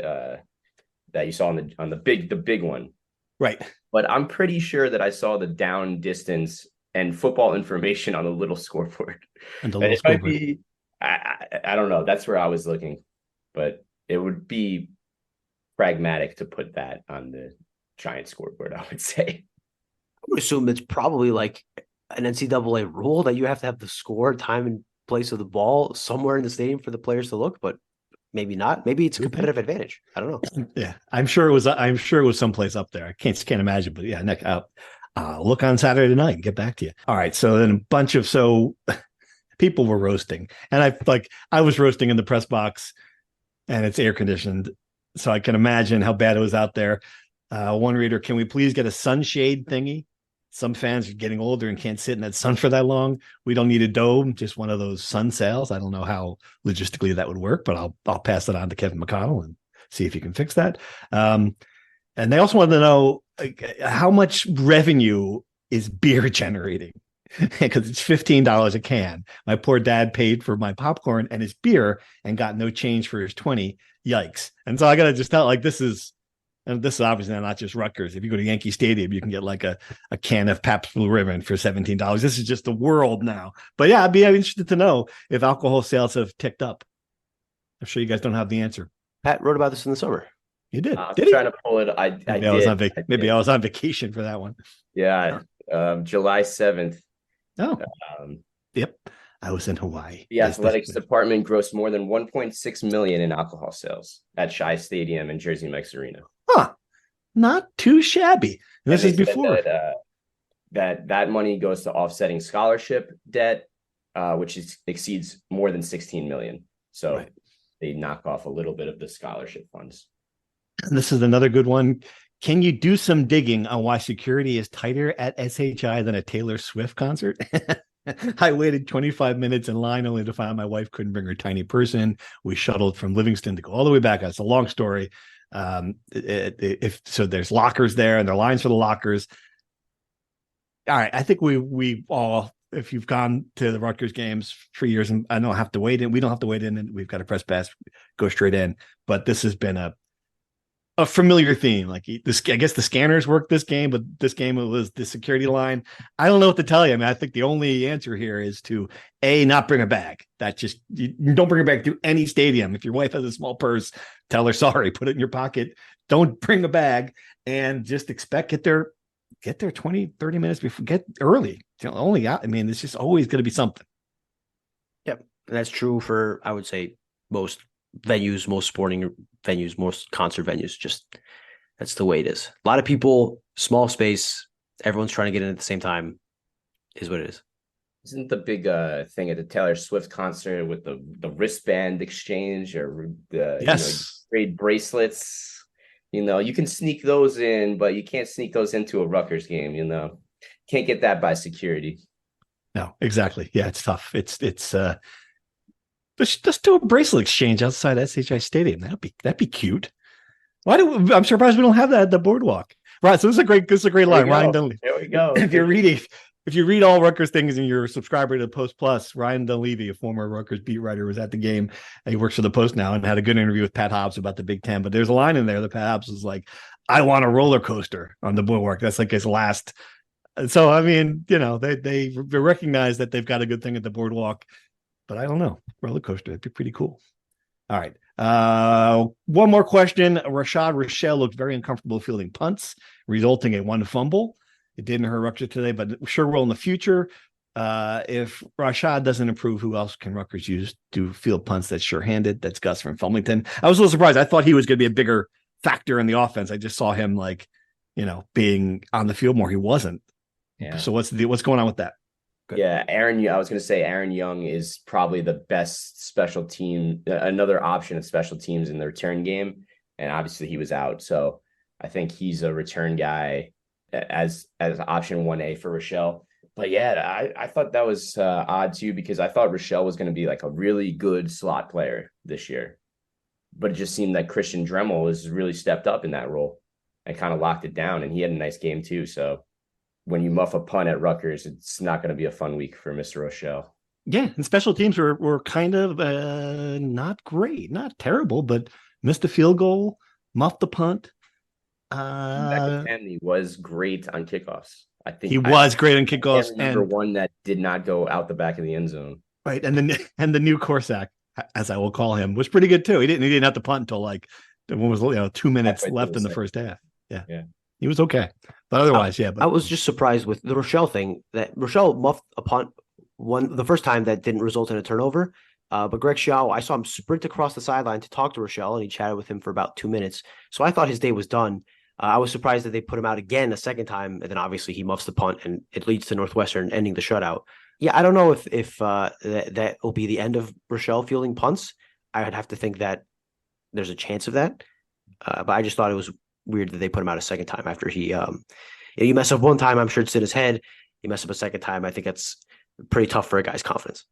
that you saw on the big one. Right. But I'm pretty sure that I saw the down distance and football information on the little scoreboard. And the little scoreboard. Might be, I don't know. That's where I was looking, but it would be pragmatic to put that on the giant scoreboard, I would say. I would assume it's probably like an NCAA rule that you have to have the score, time, and place of the ball somewhere in the stadium for the players to look, but maybe not. Maybe it's a competitive advantage. I don't know. Yeah, I'm sure it was someplace up there. I can't imagine, but yeah, look on Saturday night and get back to you. All right, so then a bunch of people were roasting, and I was roasting in the press box, and it's air conditioned, so I can imagine how bad it was out there. One reader, can we please get a sunshade thingy? Some fans are getting older and can't sit in that sun for that long. We don't need a dome, just one of those sun sails. I don't know how logistically that would work, but I'll pass it on to Kevin McConnell and see if he can fix that. And they also wanted to know how much revenue is beer generating, because it's $15 a can. My poor dad paid for my popcorn and his beer and got no change for his 20. Yikes. And so I got to just tell, this is obviously not just Rutgers. If you go to Yankee Stadium, you can get like a can of Pabst Blue Ribbon for $17. This is just the world now. But yeah, I'd be interested to know if alcohol sales have ticked up. I'm sure you guys don't have the answer. Pat wrote about this in the summer. You did. Did he? Trying to pull it. I was on vacation for that one. Yeah. July 7th. Oh. Yep. I was in Hawaii. The athletics department grossed more than $1.6 million in alcohol sales at Shai Stadium and Jersey Mike's Arena. Huh. Not too shabby. And this is before. That money goes to offsetting scholarship debt, which exceeds more than $16 million. So they knock off a little bit of the scholarship funds. And this is another good one. Can you do some digging on why security is tighter at SHI than a Taylor Swift concert? I waited 25 minutes in line only to find my wife couldn't bring her tiny purse in. We shuttled from Livingston to go all the way back. It's a long story. So there's lockers there and there are lines for the lockers. All right. I think we all, if you've gone to the Rutgers games for years, and I don't have to wait in, we don't have to wait in, and we've got a press pass, go straight in. But this has been a familiar theme. Like this, I guess the scanners worked this game, but this game it was the security line. I don't know what to tell you. I mean, I think the only answer here is to not bring a bag. That just you don't bring a bag to any stadium. If your wife has a small purse, tell her sorry, put it in your pocket. Don't bring a bag, and just get there 20, 30 minutes before, get early. I mean, it's just always going to be something. Yep. And that's true for, I would say, most venues, most sporting venues, most concert venues. Just that's the way it is. A lot of people, small space, everyone's trying to get in at the same time, is what it is. Isn't the big thing at the Taylor Swift concert with the wristband exchange or the trade bracelets? You can sneak those in, but you can't sneak those into a Rutgers game. Can't get that by security. No, exactly. Yeah, it's tough. It's Let's do a bracelet exchange outside SHI Stadium. That'd be cute. I'm surprised we don't have that at the boardwalk. Right. So this is a great line. Ryan Dunleavy. There we go. If you read all Rutgers things and you're a subscriber to Post Plus, Ryan Dunleavy, a former Rutgers beat writer, was at the game. And he works for the Post now and had a good interview with Pat Hobbs about the Big Ten. But there's a line in there that Pat Hobbs was like, "I want a roller coaster on the boardwalk." That's like his last. So I mean, they recognize that they've got a good thing at the boardwalk. But I don't know. Roller coaster, that'd be pretty cool. All right. One more question. Rashad Rochelle looked very uncomfortable fielding punts, resulting in one fumble. It didn't hurt Rutgers today, but sure will in the future. If Rashad doesn't improve, who else can Rutgers use to field punts that's sure-handed? That's Gus from Fulmington. I was a little surprised. I thought he was going to be a bigger factor in the offense. I just saw him being on the field more. He wasn't. Yeah. So what's going on with that? Good. Yeah, I was going to say Aaron Young is probably the best special team, another option of special teams in the return game. And obviously he was out. So I think he's a return guy as option 1A for Rochelle. But yeah, I thought that was odd too, because I thought Rochelle was going to be like a really good slot player this year. But it just seemed that Christian Dremel has really stepped up in that role and kind of locked it down. And he had a nice game too. So when you muff a punt at Rutgers, it's not going to be a fun week for Mr. Rochelle. Yeah, and special teams were kind of not great, not terrible, but missed a field goal, muffed the punt. He was great on kickoffs. I think he was great on kickoffs. And one that did not go out the back of the end zone. Right, and the new Corsac, as I will call him, was pretty good too. He didn't have to punt until 2 minutes left in the first half. Yeah. He was okay. But otherwise, But I was just surprised with the Rochelle thing that Rochelle muffed a punt the first time that didn't result in a turnover. But Greg Xiao, I saw him sprint across the sideline to talk to Rochelle, and he chatted with him for about 2 minutes. So I thought his day was done. I was surprised that they put him out again a second time, and then obviously he muffs the punt, and it leads to Northwestern ending the shutout. Yeah, I don't know if that will be the end of Rochelle fielding punts. I would have to think that there's a chance of that. But I just thought it was weird that they put him out a second time after he you mess up one time, I'm sure it's in his head. You mess up a second time, I think that's pretty tough for a guy's confidence.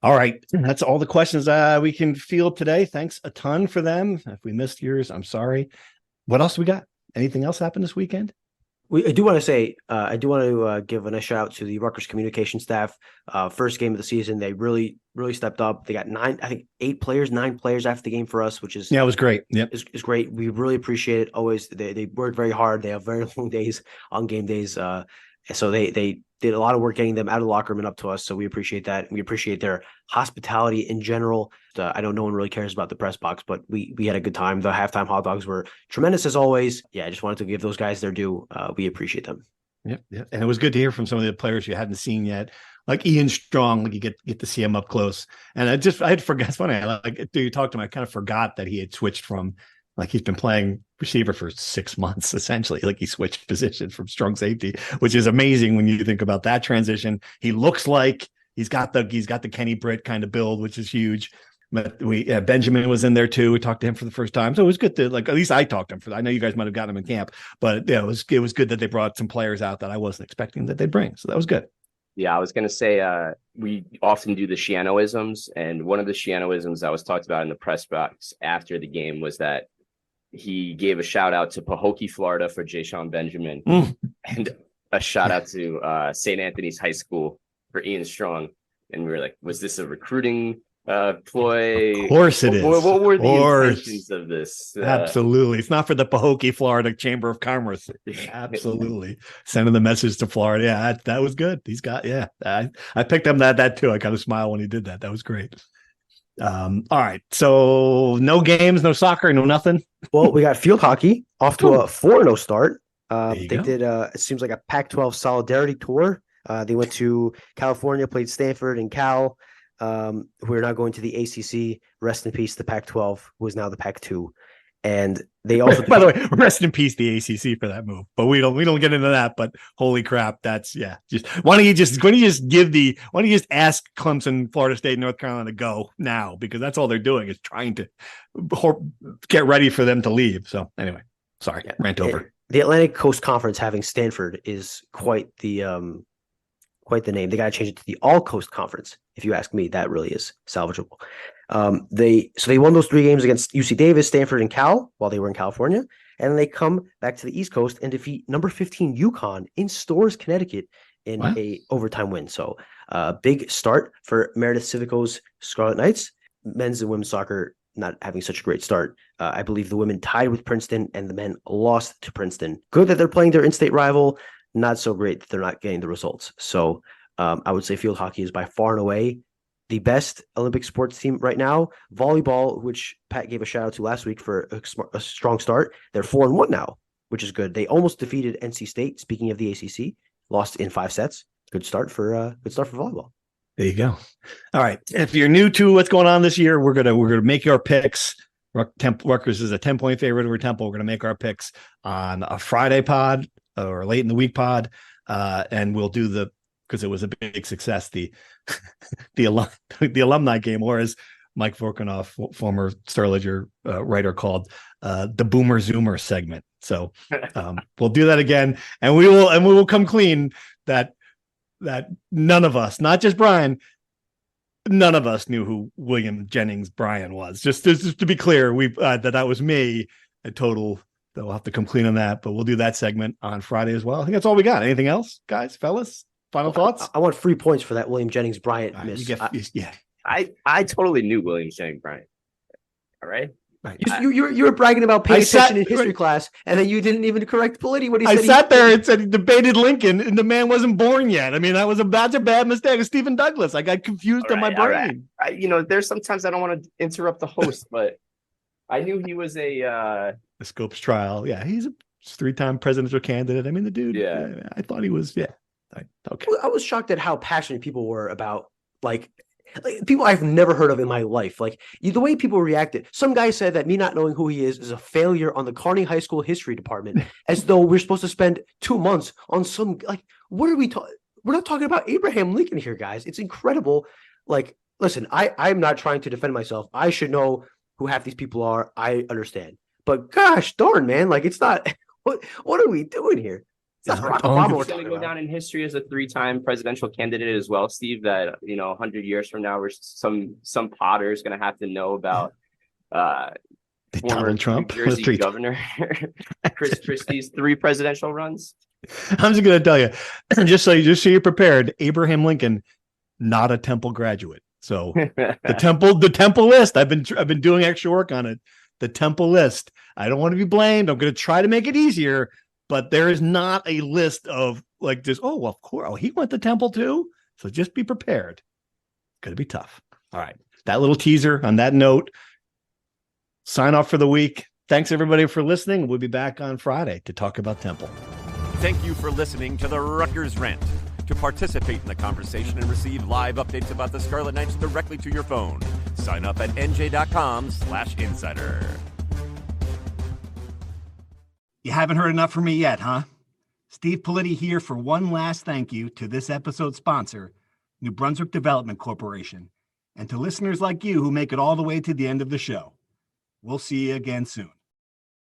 All right, that's all the questions we can field today. Thanks a ton for them. If we missed yours, I'm sorry. What else we got? Anything else happen this weekend? I do want to say, give a nice shout out to the Rutgers communication staff. First game of the season, they really, really stepped up. They got 9 players after the game for us, which is it was great. Yep, is great. We really appreciate it. Always, they work very hard. They have very long days on game days. So they did a lot of work getting them out of the locker room and up to us. So we appreciate that. We appreciate their hospitality in general. I know no one really cares about the press box, but we had a good time. The halftime hot dogs were tremendous as always. Yeah, I just wanted to give those guys their due. We appreciate them. Yeah. And it was good to hear from some of the players you hadn't seen yet, like Ian Strong, like you get to see him up close. And I had forgot. It's funny. Like you talked to him, I kind of forgot that he had switched from, like, he's been playing receiver for 6 months, essentially. Like he switched position from strong safety, which is amazing when you think about that transition. He looks like he's got the Kenny Britt kind of build, which is huge. But Benjamin was in there too. We talked to him for the first time, so it was good to, like, at least I talked to him. I know you guys might have gotten him in camp, but yeah, it was good that they brought some players out that I wasn't expecting that they'd bring. So that was good. Yeah, I was going to say we often do the Ciarrocca-isms, and one of the Ciarrocca-isms that was talked about in the press box after the game was that he gave a shout out to Pahokee, Florida for Jayshon Benjamin, and a shout out to St. Anthony's High School for Ian Strong. And we were like, was this a recruiting ploy? Of course it is. What were the intentions of this? Absolutely. It's not for the Pahokee, Florida Chamber of Commerce. Absolutely. Sending the message to Florida. Yeah, that was good. He's got, I picked him that too. I kind of smiled when he did that. That was great. All right. So no games, no soccer, no nothing. Well, we got field hockey off to a 4-0 start. They go. did, it seems like a Pac-12 solidarity tour. They went to California, played Stanford and Cal, who are now going to the ACC. Rest in peace, the Pac-12, who is now the Pac-2. And they also, by the way, rest in peace, the ACC, for that move. But we don't get into that. But holy crap, that's just why don't you just ask Clemson, Florida State, North Carolina to go now, because that's all they're doing is trying to get ready for them to leave. So anyway, sorry, rant over. The Atlantic Coast Conference having Stanford is quite the name. They got to change it to the All Coast Conference. If you ask me, that really is salvageable. They won those 3 games against UC Davis, Stanford, and Cal while they were in California, and then they come back to the East Coast and defeat number 15 UConn in Storrs, Connecticut, in a overtime win. So, big start for Meredith Civico's Scarlet Knights. Men's and women's soccer not having such a great start. I believe the women tied with Princeton and the men lost to Princeton. Good that they're playing their in-state rival. Not so great that they're not getting the results. So I would say field hockey is by far and away the best Olympic sports team right now. Volleyball, which Pat gave a shout out to last week for a strong start, they're 4-1 now, which is good. They almost defeated NC State. Speaking of the ACC, lost in 5 sets. Good start for volleyball. There you go. All right. If you're new to what's going on this year, we're gonna make our picks. Rutgers is a 10-point favorite over Temple. We're gonna make our picks on a Friday pod or late in the week pod, and we'll do because it was a big success, the alumni game, or as Mike Vorkanoff, former Star Ledger writer, called the Boomer Zoomer segment. So we'll do that again, and we will come clean that none of us, not just Brian, none of us knew who William Jennings Bryan was. Just to be clear, that was me. A total. We'll have to come clean on that, but we'll do that segment on Friday as well. I think that's all we got. Anything else, guys, fellas? Final thoughts? I want free points for that William Jennings Bryant miss. I totally knew William Jennings Bryant. All right. You were bragging about paying attention in history class, and then you didn't even correct Politi. What he said. I sat there and said he debated Lincoln, and the man wasn't born yet. I mean, that's a bad mistake. It's Stephen Douglas. I got confused on my brain. There's sometimes I don't want to interrupt the host, but I knew he was the Scopes trial. Yeah, he's a 3-time presidential candidate. I mean, the dude. Yeah, I thought he was. Yeah. Okay. I was shocked at how passionate people were about like people I've never heard of in my life. Like the way people reacted. Some guy said that me not knowing who he is a failure on the Kearney High School history department, as though we're supposed to spend 2 months on some, like, what are we talking? We're not talking about Abraham Lincoln here, guys. It's incredible. Like, listen, I'm not trying to defend myself. I should know who half these people are. I understand. But gosh darn, man, like it's not what are we doing here? It's not going to go down in history as a 3-time presidential candidate as well, Steve, that 100 years from now we're some Potter is going to have to know about former Trump, New Jersey governor Chris Christie's 3 presidential runs. I'm just going to tell you, just so you're prepared, Abraham Lincoln, not a Temple graduate. So the Temple list, I've been doing extra work on it. The Temple list. I don't want to be blamed. I'm going to try to make it easier, but there is not a list of like this. Oh, well, of course. Oh, he went to Temple too. So just be prepared. It's going to be tough. All right. That little teaser on that note. Sign off for the week. Thanks everybody for listening. We'll be back on Friday to talk about Temple. Thank you for listening to the Rutgers Rant. to participate in the conversation and receive live updates about the Scarlet Knights directly to your phone. Sign up at NJ.com/insider. You haven't heard enough from me yet, huh? Steve Politi here for one last thank you to this episode's sponsor, New Brunswick Development Corporation, and to listeners like you who make it all the way to the end of the show. We'll see you again soon.